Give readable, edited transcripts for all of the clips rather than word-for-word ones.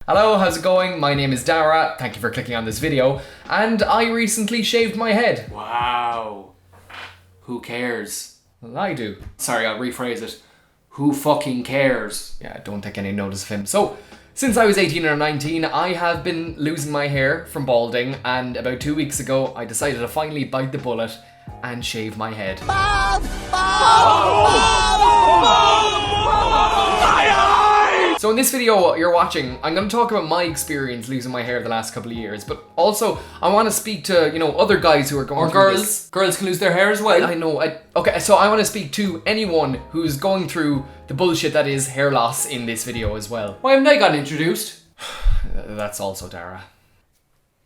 Hello, how's it going? My name is Dara, thank you for clicking on this video, and I recently shaved my head. Wow. Who cares? Well, I do. Sorry, I'll rephrase it. Who fucking cares? Yeah, don't take any notice of him. So, since I was 18 or 19, I have been losing my hair from balding, and about 2 weeks ago, I decided to finally bite the bullet and shave my head. So in this video you're watching, I'm going to talk about my experience losing my hair the last couple of years, but also I want to speak to, other guys who are going through this. Girls can lose their hair as well. I know. Okay, so I want to speak to anyone who's going through the bullshit that is hair loss in this video as well. Why haven't I gotten introduced? That's also Dara.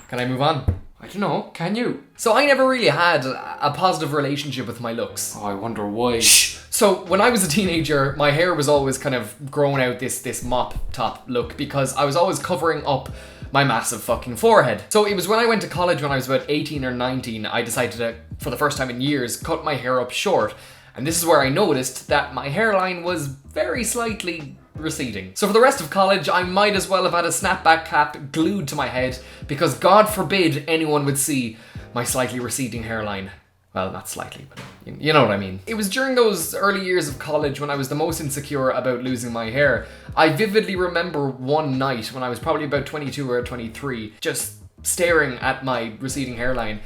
Can I move on? I don't know, can you? So I never really had a positive relationship with my looks. Oh, I wonder why. Shh. So when I was a teenager, my hair was always kind of growing out this mop top look because I was always covering up my massive fucking forehead. So it was when I went to college when I was about 18 or 19, I decided to, for the first time in years, cut my hair up short. And this is where I noticed that my hairline was very slightly receding. So for the rest of college, I might as well have had a snapback cap glued to my head because God forbid anyone would see my slightly receding hairline. Well, not slightly, but you know what I mean. It was during those early years of college when I was the most insecure about losing my hair. I vividly remember one night when I was probably about 22 or 23, just staring at my receding hairline.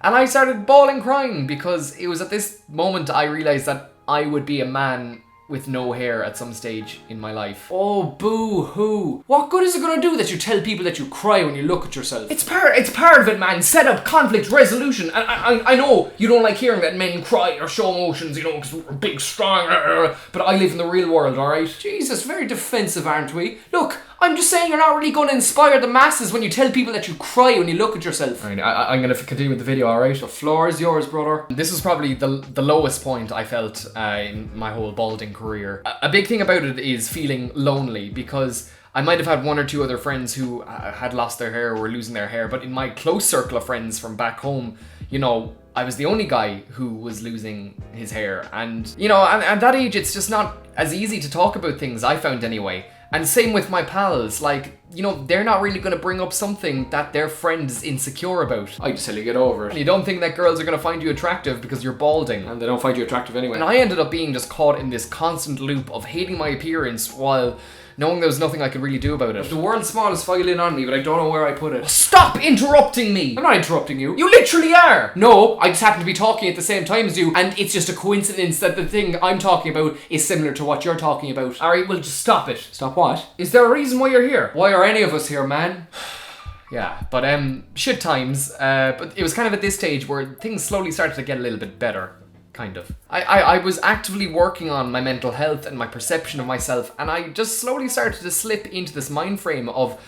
And I started bawling crying because it was at this moment I realized that I would be a man with no hair at some stage in my life. Oh, boo-hoo. What good is it gonna do that you tell people that you cry when you look at yourself? It's part of it, man. Set up conflict resolution. And I know you don't like hearing that men cry or show emotions, because we're big, strong, but I live in the real world, alright? Jesus, very defensive, aren't we? Look, I'm just saying you're not really going to inspire the masses when you tell people that you cry when you look at yourself. Alright, I'm going to continue with the video, alright? The floor is yours, brother. This was probably the lowest point I felt in my whole balding career. A big thing about it is feeling lonely because I might have had one or two other friends who had lost their hair or were losing their hair, but in my close circle of friends from back home, I was the only guy who was losing his hair. And, at that age, it's just not as easy to talk about things, I found anyway. And same with my pals, they're not really going to bring up something that their friend is insecure about. I just tell you get over it. And you don't think that girls are going to find you attractive because you're balding. And they don't find you attractive anyway. And I ended up being just caught in this constant loop of hating my appearance while knowing there was nothing I could really do about it. The world's smallest violin on me, but I don't know where I put it. Stop interrupting me! I'm not interrupting you. You literally are! No, I just happen to be talking at the same time as you, and it's just a coincidence that the thing I'm talking about is similar to what you're talking about. Alright, well just stop it. Stop what? Is there a reason why you're here? Why are any of us here, man? Yeah, but shit times, but it was kind of at this stage where things slowly started to get a little bit better. Kind of. I was actively working on my mental health and my perception of myself, and I just slowly started to slip into this mind frame of,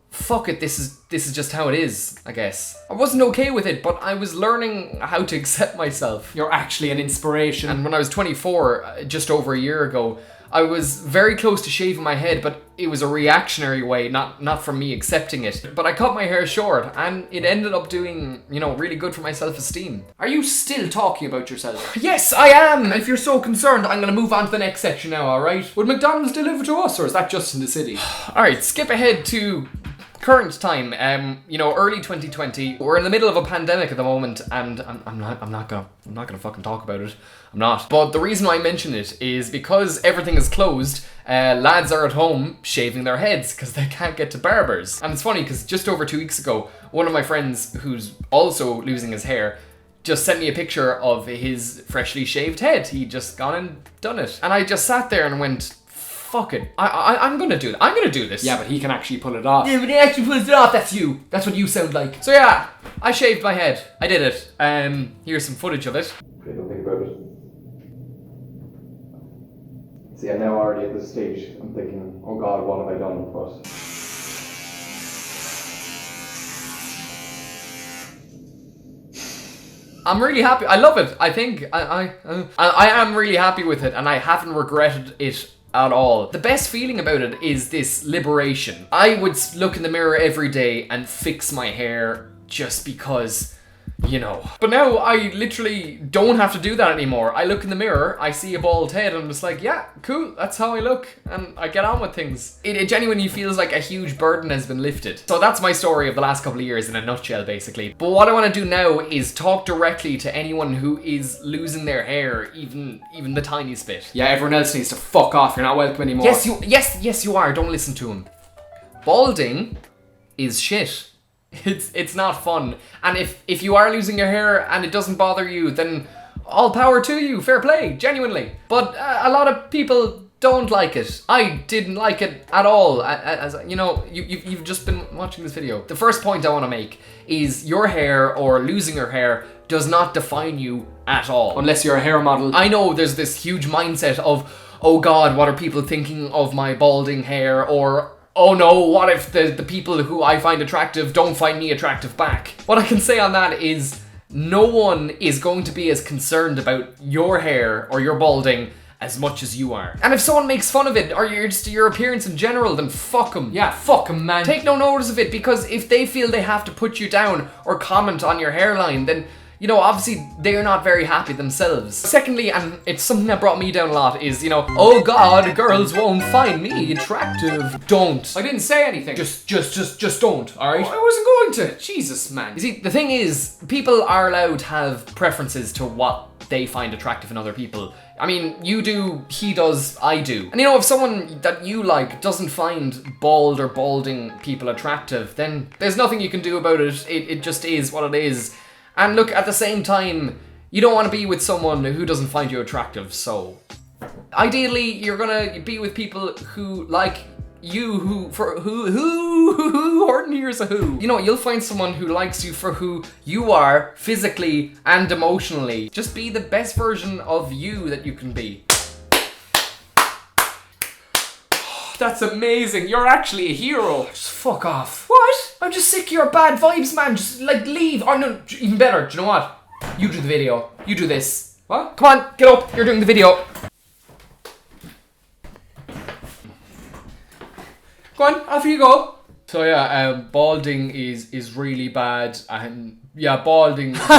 fuck it, this is just how it is, I guess. I wasn't okay with it, but I was learning how to accept myself. You're actually an inspiration. And when I was 24, just over a year ago, I was very close to shaving my head, but it was a reactionary way, not from me accepting it. But I cut my hair short, and it ended up doing, really good for my self-esteem. Are you still talking about yourself? Yes, I am! If you're so concerned, I'm gonna move on to the next section now, alright? Would McDonald's deliver to us, or is that just in the city? Alright, skip ahead to current time, early 2020. We're in the middle of a pandemic at the moment, and I'm not gonna fucking talk about it. I'm not. But the reason why I mention it is because everything is closed, lads are at home shaving their heads because they can't get to barbers. And it's funny because just over 2 weeks ago, one of my friends who's also losing his hair just sent me a picture of his freshly shaved head. He'd just gone and done it. And I just sat there and went, fuck it. I'm gonna do that. I'm gonna do this. Yeah, but he can actually pull it off. Yeah, but he actually pulls it off. That's you. That's what you sound like. So yeah, I shaved my head. I did it. Here's some footage of it. Okay, don't think about it. See, I'm now already at this stage. I'm thinking, oh God, what have I done? But I'm really happy. I love it. I think I am really happy with it, and I haven't regretted it at all. The best feeling about it is this liberation. I would look in the mirror every day and fix my hair just because, you know. But now I literally don't have to do that anymore. I look in the mirror, I see a bald head, and I'm just like, yeah, cool, that's how I look, and I get on with things. It genuinely feels like a huge burden has been lifted. So that's my story of the last couple of years in a nutshell, basically. But what I want to do now is talk directly to anyone who is losing their hair, even the tiniest bit. Yeah, everyone else needs to fuck off. You're not welcome anymore. Yes, you are. Don't listen to him. Balding is shit. It's not fun. And if you are losing your hair and it doesn't bother you, then all power to you. Fair play, genuinely. But a lot of people don't like it. I didn't like it at all. As you know, you've just been watching this video. The first point I want to make is your hair or losing your hair does not define you at all. Unless you're a hair model. I know there's this huge mindset of, oh God, what are people thinking of my balding hair? Or, oh no, what if the people who I find attractive don't find me attractive back? What I can say on that is no one is going to be as concerned about your hair or your balding as much as you are. And if someone makes fun of it or your appearance in general, then fuck them. Yeah, fuck them, man. Take no notice of it, because if they feel they have to put you down or comment on your hairline, then you know, obviously they're not very happy themselves. Secondly, and it's something that brought me down a lot, is, you know, oh God, girls won't find me attractive. Don't. I didn't say anything. Just don't, alright? I wasn't going to. Jesus, man. You see, the thing is, people are allowed to have preferences to what they find attractive in other people. I mean, you do, he does, I do. And you know, if someone that you like doesn't find bald or balding people attractive, then there's nothing you can do about it. It just is what it is. And look, at the same time, you don't want to be with someone who doesn't find you attractive, so ideally you're gonna be with people who like you, who Horton here's a who. You know, you'll find someone who likes you for who you are physically and emotionally. Just be the best version of you that you can be. That's amazing. You're actually a hero. Just fuck off. What? I'm just sick of your bad vibes, man. Just like leave. Oh no, even better. Do you know what? You do the video. You do this. What? Come on, get up. You're doing the video. Go on, off you go. So yeah, balding is really bad, and yeah, balding. What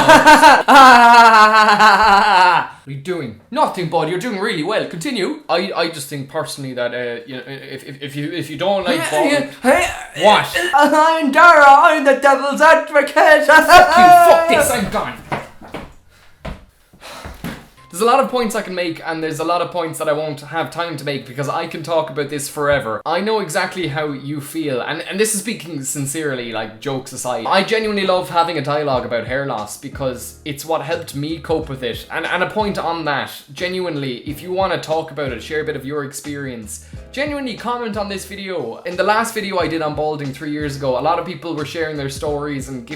are you doing? Nothing, bud. You're doing really well. Continue. I just think personally that you know, if you don't like balding, what? I'm Dara. I'm the devil's advocate. Fuck this. I'm gone. There's a lot of points I can make, and there's a lot of points that I won't have time to make because I can talk about this forever. I know exactly how you feel, and this is speaking sincerely, like jokes aside. I genuinely love having a dialogue about hair loss because it's what helped me cope with it. And a point on that, genuinely, if you want to talk about it, share a bit of your experience, genuinely comment on this video. In the last video I did on balding 3 years ago, a lot of people were sharing their stories and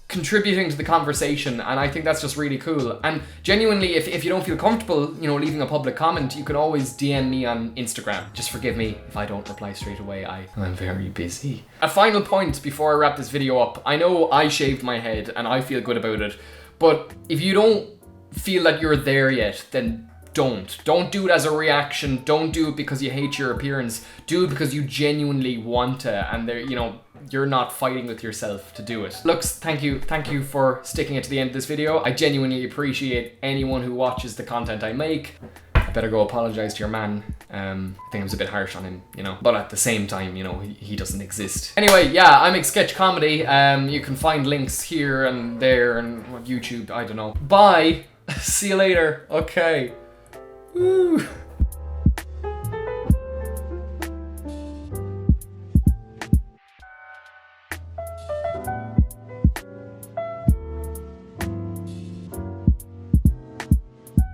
contributing to the conversation, and I think that's just really cool. And genuinely, if you don't feel comfortable, you know, leaving a public comment, you can always DM me on Instagram. Just forgive me if I don't reply straight away. I'm very busy. A final point before I wrap this video up. I know I shaved my head and I feel good about it, but if you don't feel that you're there yet, then don't do it as a reaction. Don't do it because you hate your appearance. Do it because you genuinely want to, and you're not fighting with yourself to do it. Looks, thank you for sticking it to the end of this video. I genuinely appreciate anyone who watches the content I make. I better go apologize to your man. I think I was a bit harsh on him, you know, but at the same time, you know, he doesn't exist. Anyway, yeah, I make sketch comedy. You can find links here and there and YouTube, I don't know. Bye. See you later. Okay. Woo.